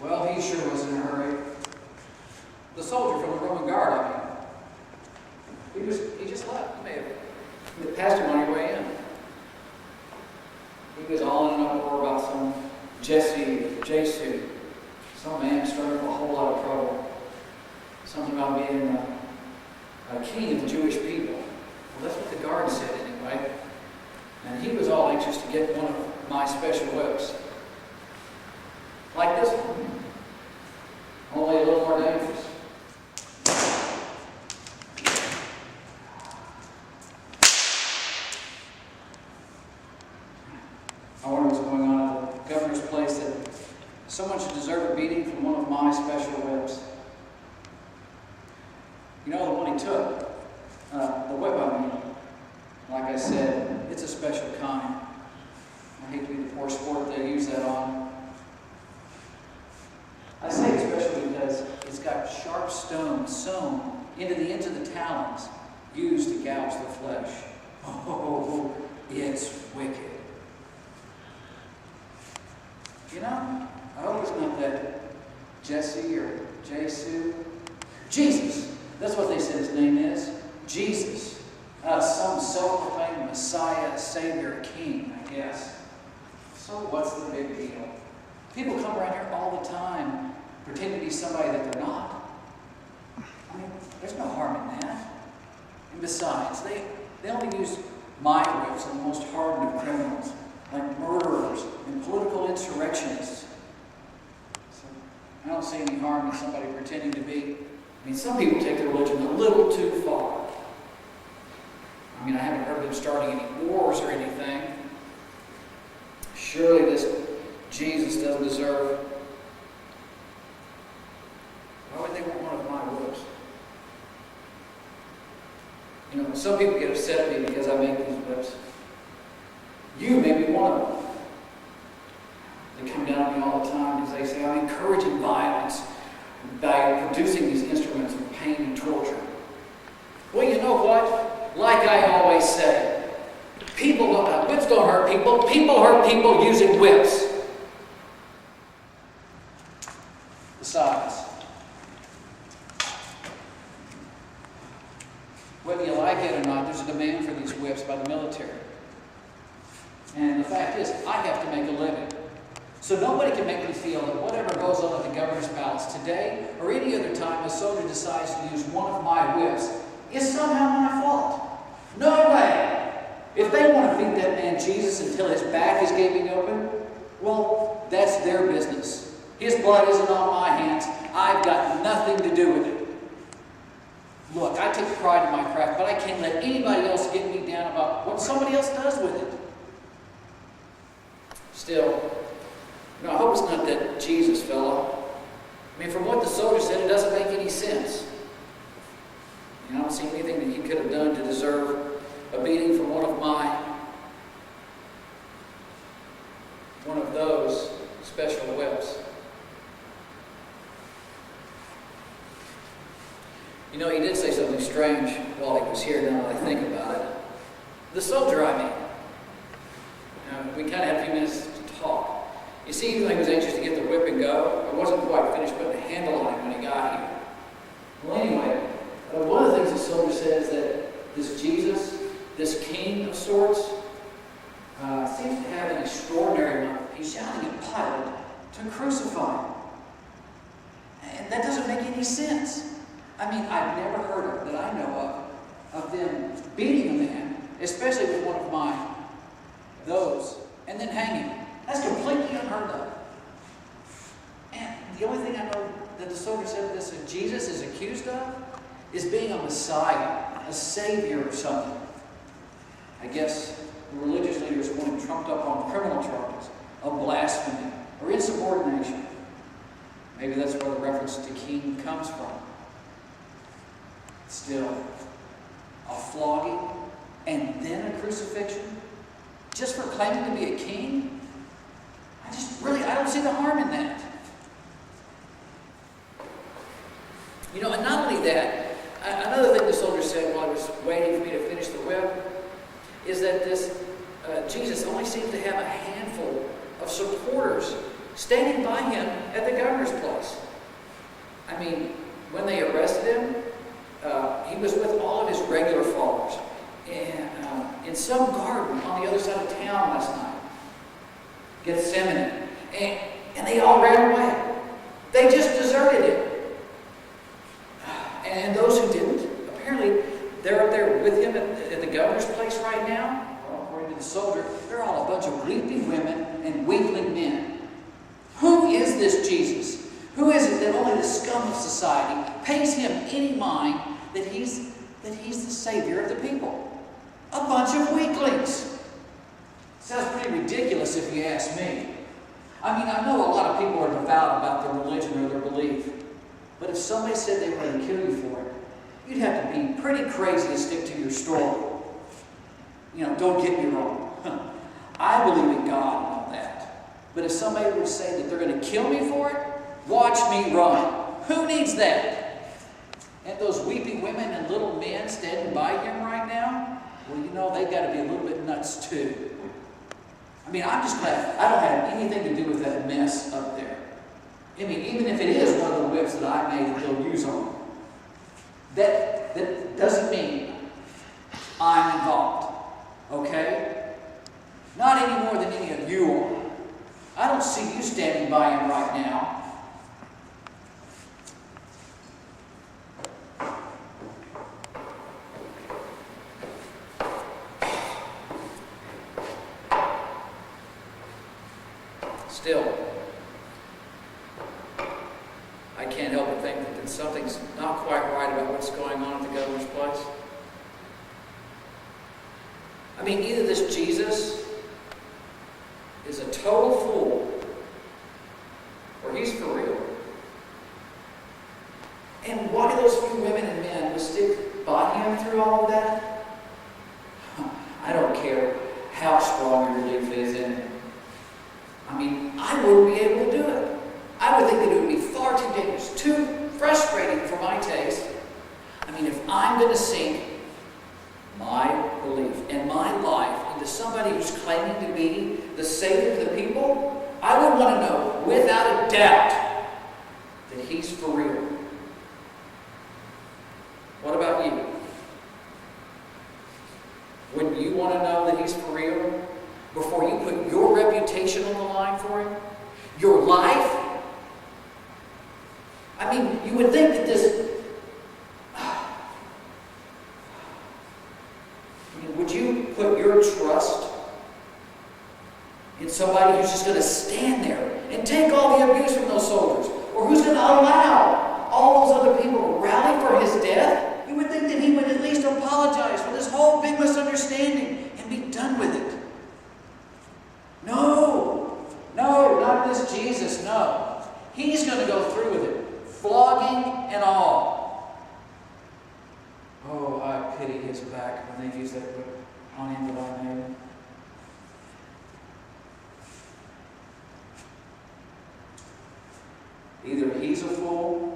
Well, he sure was in a hurry. The soldier from the Roman guard, I mean. He just left. You passed him on your way in. He was all in an uproar about some Jesu, some man started a whole lot of trouble. Something about being a king of the Jewish people. Well, that's what the guard said anyway. And he was all anxious to get one of my special whips. Like this one. Only a little more dangerous. I wonder what's going on at the governor's place that someone should deserve a beating from one of my special whips. You know, the one he took, the whip I mean, like I said, it's a special kind. I hate to be the poor sport they use that on. I say it's special because it's got sharp stones sewn into the ends of the talons used to gouge the flesh. Oh, it's wicked. You know, I hope it's not that Jesse or Jesu. Jesus! That's what they said his name is. Jesus. Some self-proclaimed Messiah, Savior, King, I guess. So what's the big deal? People come around here all the time pretending to be somebody that they're not. I mean, there's no harm in that. And besides, they only use my whips on the most hardened of criminals, like murderers and political insurrectionists. So I don't see any harm in somebody pretending to be. I mean, some people take their religion a little too far. I mean, I haven't heard of them starting any wars or anything. Surely this Jesus doesn't deserve. Why would they want one of my whips? You know, some people get upset at me because I make these whips. You may be one of them. They come down to me all the time because they say I'm encouraging violence by producing these instruments of pain and torture. Well, you know what? Like I always say, whips don't hurt people. People hurt people using whips. Besides, whether you like it or not, there's a demand for these whips by the military. And the fact is, I have to make a living. So nobody can make me feel that whatever goes on at the governor's palace today or any other time a soldier decides to use one of my whips is somehow my fault. No way! If they want to beat that man Jesus until his back is gaping open, well, that's their business. His blood isn't on my hands. I've got nothing to do with it. Look, I take pride in my craft, but I can't let anybody else get me down about what somebody else does with it. Still, I hope it's not that Jesus fellow. I mean, from what the soldier said, it doesn't make any sense. I don't see anything that he could have done to deserve a beating from one of those special whips. You know, he did say something strange while he was here, now that I think about it. The soldier, I mean. We kind of had a few minutes to talk. You see, even though he was anxious to get the whip and go, I wasn't quite finished putting a handle on him when he got here. Well, anyway, one of the things the soldier said is that this Jesus, this king of sorts, seems to have an extraordinary amount. He's shouting at Pilate to crucify him. And that doesn't make any sense. I mean, I've never heard of, that I know of them beating a man, especially with one of mine, those, and then hanging him. That's completely unheard of. And the only thing I know that the soldier said this that Jesus is accused of is being a Messiah, a Savior or something. I guess the religious leaders want him trumped up on criminal charges of blasphemy or insubordination. Maybe that's where the reference to king comes from. Still, a flogging and then a crucifixion just for claiming to be a king? I don't see the harm in that. You know, and not only that, another thing the soldier said while I was waiting for me to finish the whip is that this Jesus only seems to have a handful of supporters standing by him at the governor's place. I mean, when they arrested him, he was with all of his regular followers in some garden on the other side of town last night, Gethsemane, and they all ran away. They just deserted him. And those who didn't, apparently they're up there with him at the governor's place right now. Well, according to the soldier, they're all a bunch of weeping women and weakling men. Who is this Jesus? Who is it that only the scum of society pays him any mind that he's the Savior of the people? A bunch of weaklings. Sounds pretty ridiculous if you ask me. I mean, I know a lot of people are devout about their religion or their belief. But if somebody said they were going to kill you for it, you'd have to be pretty crazy to stick to your story. You know, don't get me wrong. I believe in God and all that. But if somebody were to say that they're going to kill me for it, watch me run. Who needs that? And those weeping women and little men standing by him right now, well, you know, they've got to be a little bit nuts too. I mean, I'm just glad I don't have anything to do with that mess up there. I mean, even if it is one of the whips that I made that they'll use on them, that doesn't mean I'm involved. Okay? Not any more than any of you are. I don't see you standing by him right now. Still, I can't help but think that something's not quite right about what's going on at the governor's place. I mean, either this Jesus is a total fool, or he's for real. And why do those few women and men would stick by him through all of that? I don't care how strong your belief is in it. I mean, I wouldn't be able to do it. I would think that it would be far too dangerous, too frustrating for my taste. I mean, if I'm going to sink my belief and my life into somebody who's claiming to be the Savior of the people, I would want to know, without a doubt, that he's for real. What about you? Wouldn't you want to know that he's for real before you put your reputation on the line for him? Your life? I mean, you would think that this... would you put your trust in somebody who's just going to stand there and take all the abuse from those soldiers? Or who's going to allow all those other people to rally for his death? You would think that he would at least apologize for this whole big misunderstanding and be done with it. No, not this Jesus, no. He's going to go through with it, flogging and all. Oh, I pity his back when they use that whip on him that I made. Either he's a fool